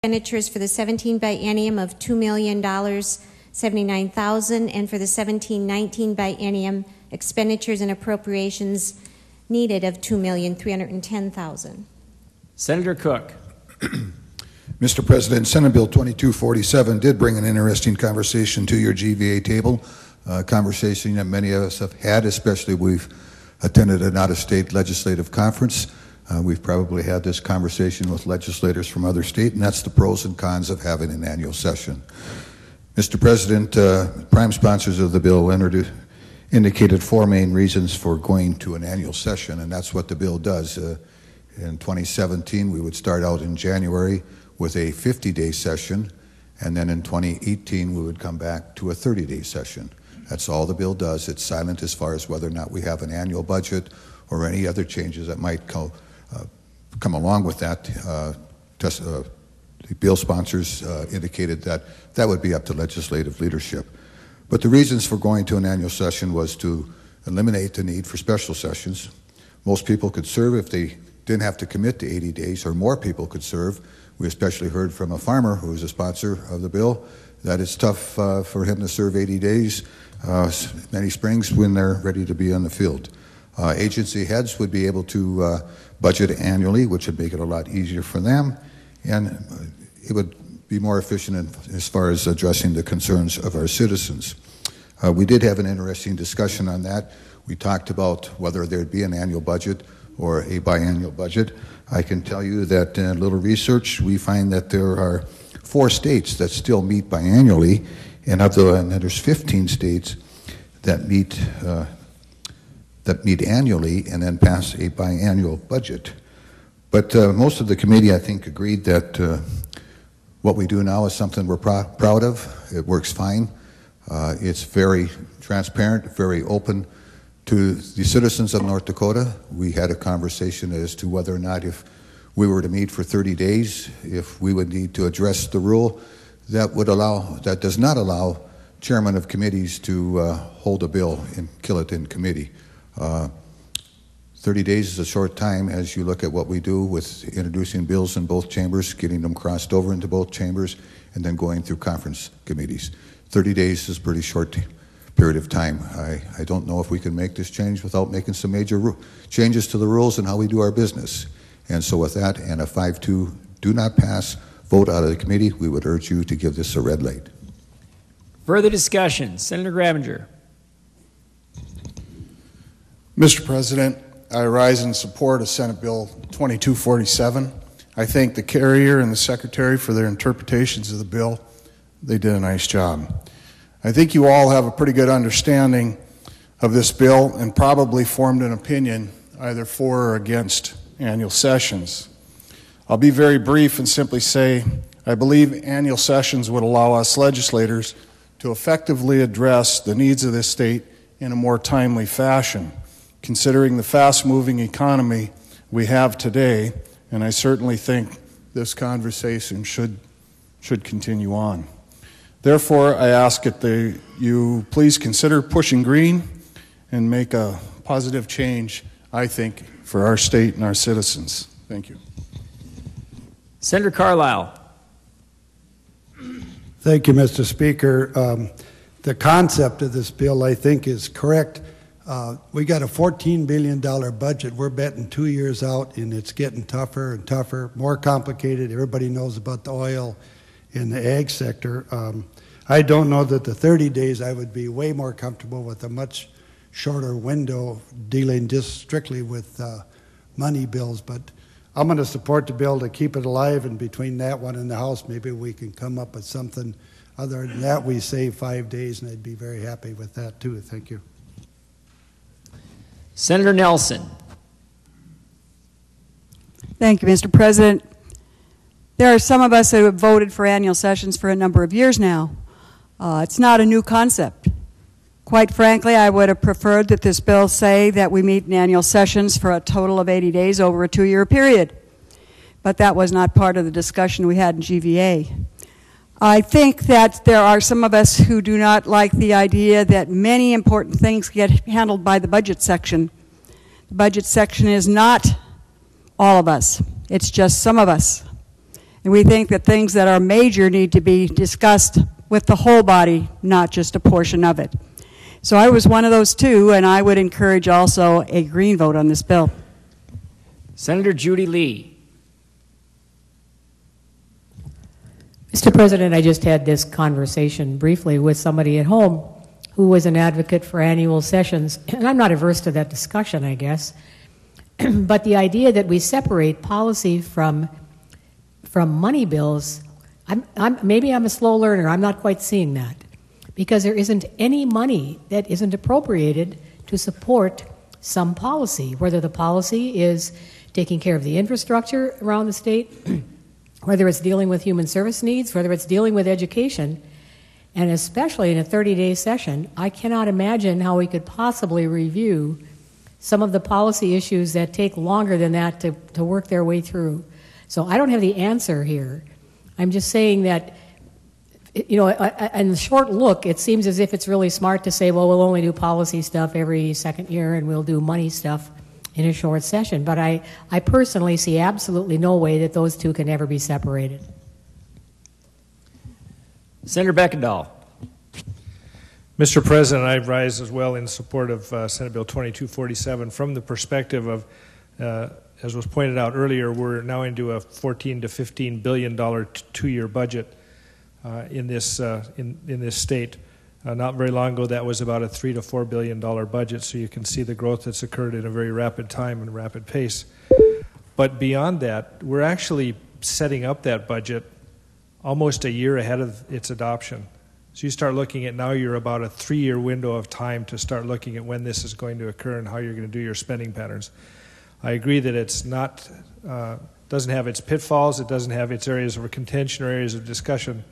expenditures for the 17 biennium of $2,079,000, and for the 17-19 biennium expenditures and appropriations needed of $2,310,000. Senator Cook. Mr. President, Senate Bill 2247 did bring an interesting conversation to your GVA table, a conversation that many of us have had, especially we've attended an out-of-state legislative conference. We've probably had this conversation with legislators from other states, and that's the pros and cons of having an annual session. Mr. President, prime sponsors of the bill indicated four main reasons for going to an annual session, and that's what the bill does. In 2017, we would start out in January with a 50-day session, and then in 2018, we would come back to a 30-day session. That's all the bill does. It's silent as far as whether or not we have an annual budget or any other changes that might come along with that. The bill sponsors indicated that that would be up to legislative leadership. But the reasons for going to an annual session was to eliminate the need for special sessions. Most people could serve if they didn't have to commit to 80 days, or more people could serve. We especially heard from a farmer who is a sponsor of the bill that it's tough for him to serve 80 days many springs when they're ready to be on the field. Agency heads would be able to budget annually, which would make it a lot easier for them, and it would be more efficient as far as addressing the concerns of our citizens. We did have an interesting discussion on that. We talked about whether there'd be an annual budget or a biannual budget. I can tell you that in a little research, we find that there are 4 states that still meet biannually, and there's 15 states that meet annually and then pass a biannual budget. But most of the committee, I think, agreed that what we do now is something we're proud of. It works fine. It's very transparent, very open to the citizens of North Dakota. We had a conversation as to whether or not, if we were to meet for 30 days, if we would need to address the rule that does not allow chairmen of committees to hold a bill and kill it in committee. 30 days is a short time as you look at what we do with introducing bills in both chambers, getting them crossed over into both chambers, and then going through conference committees. 30 days is a pretty short period of time. I don't know if we can make this change without making some major changes to the rules and how we do our business. And so with that, and a 5-2 do not pass vote out of the committee, we would urge you to give this a red light. Further discussion. Senator Grabinger. Mr. President, I rise in support of Senate Bill 2247. I thank the carrier and the secretary for their interpretations of the bill. They did a nice job. I think you all have a pretty good understanding of this bill and probably formed an opinion either for or against annual sessions. I'll be very brief and simply say I believe annual sessions would allow us legislators to effectively address the needs of this state in a more timely fashion, considering the fast-moving economy we have today, and I certainly think this conversation should continue on. Therefore, I ask that you please consider pushing green and make a positive change, I think, for our state and our citizens. Thank you. Senator Carlisle. Thank you, Mr. Speaker. The concept of this bill, I think, is correct. We got a $14 billion budget. We're betting 2 years out, and it's getting tougher and tougher, more complicated. Everybody knows about the oil in the ag sector. I don't know that the 30 days, I would be way more comfortable with a much shorter window dealing just strictly with money bills, but I'm going to support the bill to keep it alive, and between that one and the House, maybe we can come up with something. Other than that, we save 5 days, and I'd be very happy with that too. Thank you. Senator Nelson. Thank you, Mr. President. There are some of us who have voted for annual sessions for a number of years now. It's not a new concept. Quite frankly, I would have preferred that this bill say that we meet in annual sessions for a total of 80 days over a 2-year period. But that was not part of the discussion we had in GVA. I think that there are some of us who do not like the idea that many important things get handled by the budget section. The budget section is not all of us. It's just some of us. And we think that things that are major need to be discussed with the whole body, not just a portion of it. So I was one of those two, and I would encourage also a green vote on this bill. Senator Judy Lee. Mr. President, I just had this conversation briefly with somebody at home who was an advocate for annual sessions, and I'm not averse to that discussion, I guess. But the idea that we separate policy from money bills, maybe I'm a slow learner. I'm not quite seeing that, because there isn't any money that isn't appropriated to support some policy, whether the policy is taking care of the infrastructure around the state, whether it's dealing with human service needs, whether it's dealing with education, and especially in a 30-day session. I cannot imagine how we could possibly review some of the policy issues that take longer than that to work their way through. So I don't have the answer here. I'm just saying that, you know, in the short look, it seems as if it's really smart to say, well, we'll only do policy stuff every second year and we'll do money stuff in a short session. But I personally see absolutely no way that those two can ever be separated. Senator Beckendahl. Mr. President, I rise as well in support of Senate Bill 2247 from the perspective of, as was pointed out earlier, we're now into a $14 to $15 billion two-year budget in this state. Not very long ago, that was about a $3 to $4 billion budget, so you can see the growth that's occurred in a very rapid time and rapid pace. But beyond that, we're actually setting up that budget almost a year ahead of its adoption. So you start looking at now, you're about a 3-year window of time to start looking at when this is going to occur and how you're going to do your spending patterns. I agree that it's not, doesn't have its pitfalls, it doesn't have its areas of contention or areas of discussion,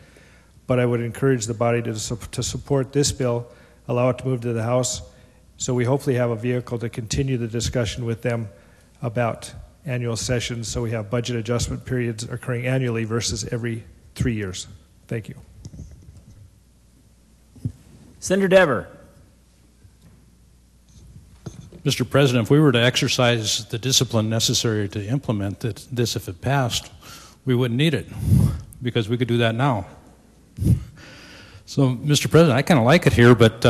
but I would encourage the body to support this bill, allow it to move to the House, so we hopefully have a vehicle to continue the discussion with them about annual sessions, so we have budget adjustment periods occurring annually versus every 3 years. Thank you. Senator Dever. Mr. President, if we were to exercise the discipline necessary to implement this if it passed, we wouldn't need it, because we could do that now. So, Mr. President, I kind of like it here, but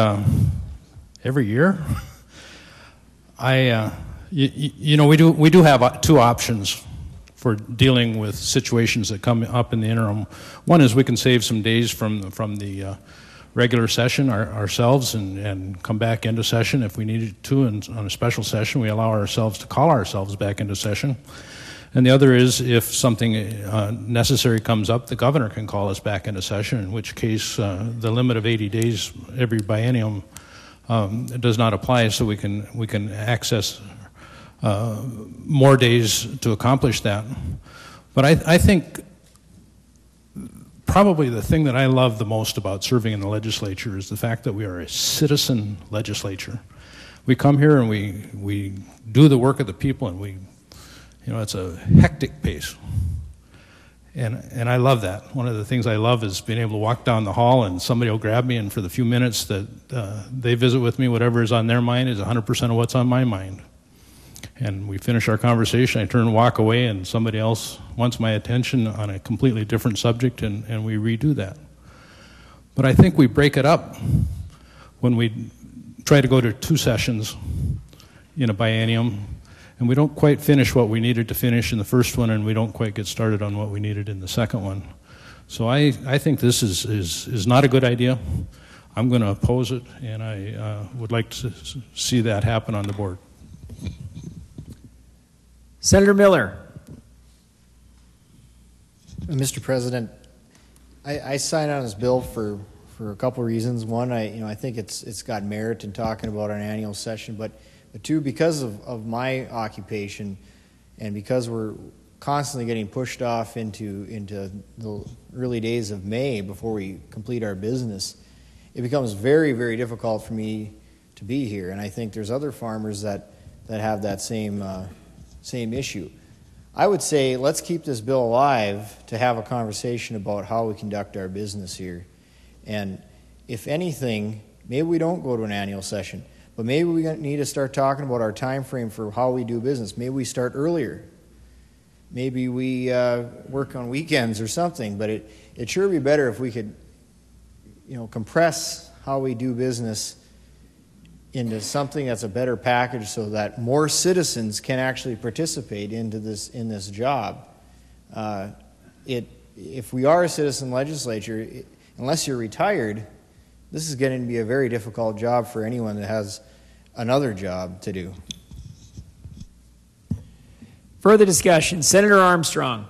every year, you know, we do have two options for dealing with situations that come up in the interim. One is we can save some days from the regular session ourselves and come back into session if we needed to, and on a special session we allow ourselves to call ourselves back into session. And the other is if something necessary comes up, the governor can call us back into session, in which case the limit of 80 days every biennium does not apply, so we can access more days to accomplish that. But I think probably the thing that I love the most about serving in the legislature is the fact that we are a citizen legislature. We come here and we do the work of the people, and you know, it's a hectic pace. And I love that. One of the things I love is being able to walk down the hall and somebody will grab me, and for the few minutes that they visit with me, whatever is on their mind is 100% of what's on my mind. And we finish our conversation, I turn and walk away, and somebody else wants my attention on a completely different subject, and we redo that. But I think we break it up when we try to go to 2 sessions in a biennium, and we don't quite finish what we needed to finish in the first one, and we don't quite get started on what we needed in the second one. So I think this is not a good idea. I'm going to oppose it, and I would like to see that happen on the board. Senator Miller. Mr. President, I signed on this bill for a couple of reasons. One, I think it's got merit in talking about an annual session, but two, because of my occupation, and because we're constantly getting pushed off into the early days of May before we complete our business, it becomes very, very difficult for me to be here. And I think there's other farmers that have that same issue. I would say let's keep this bill alive to have a conversation about how we conduct our business here. And if anything, maybe we don't go to an annual session, but maybe we need to start talking about our time frame for how we do business. Maybe we start earlier. maybe we work on weekends or something. But it sure would be better if we could, compress how we do business into something that's a better package, so that more citizens can actually participate in this job. If we are a citizen legislature, unless you're retired, this is going to be a very difficult job for anyone that has another job to do. Further discussion. Senator Armstrong.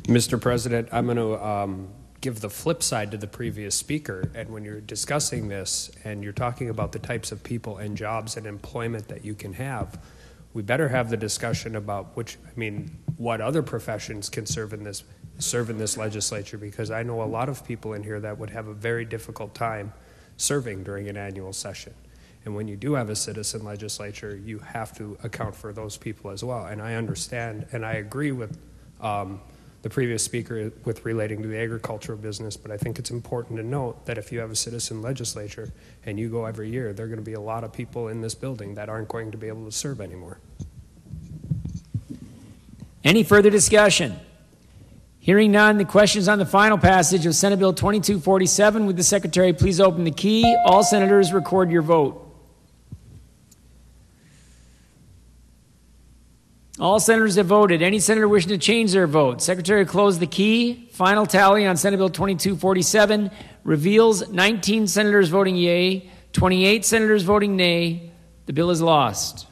Mr. President, I'm going to give the flip side to the previous speaker. And when you're discussing this and you're talking about the types of people and jobs and employment that you can have, we better have the discussion about what other professions can serve in this legislature, because I know a lot of people in here that would have a very difficult time serving during an annual session. And when you do have a citizen legislature, you have to account for those people as well. And I understand, and I agree with the previous speaker with relating to the agricultural business, but I think it's important to note that if you have a citizen legislature and you go every year, there are going to be a lot of people in this building that aren't going to be able to serve anymore. Any further discussion? Hearing none, the question is on the final passage of Senate Bill 2247. Would the Secretary please open the key? All senators record your vote. All senators have voted. Any senator wishing to change their vote? Secretary, close the key. Final tally on Senate Bill 2247 reveals 19 senators voting yea, 28 senators voting nay. The bill is lost.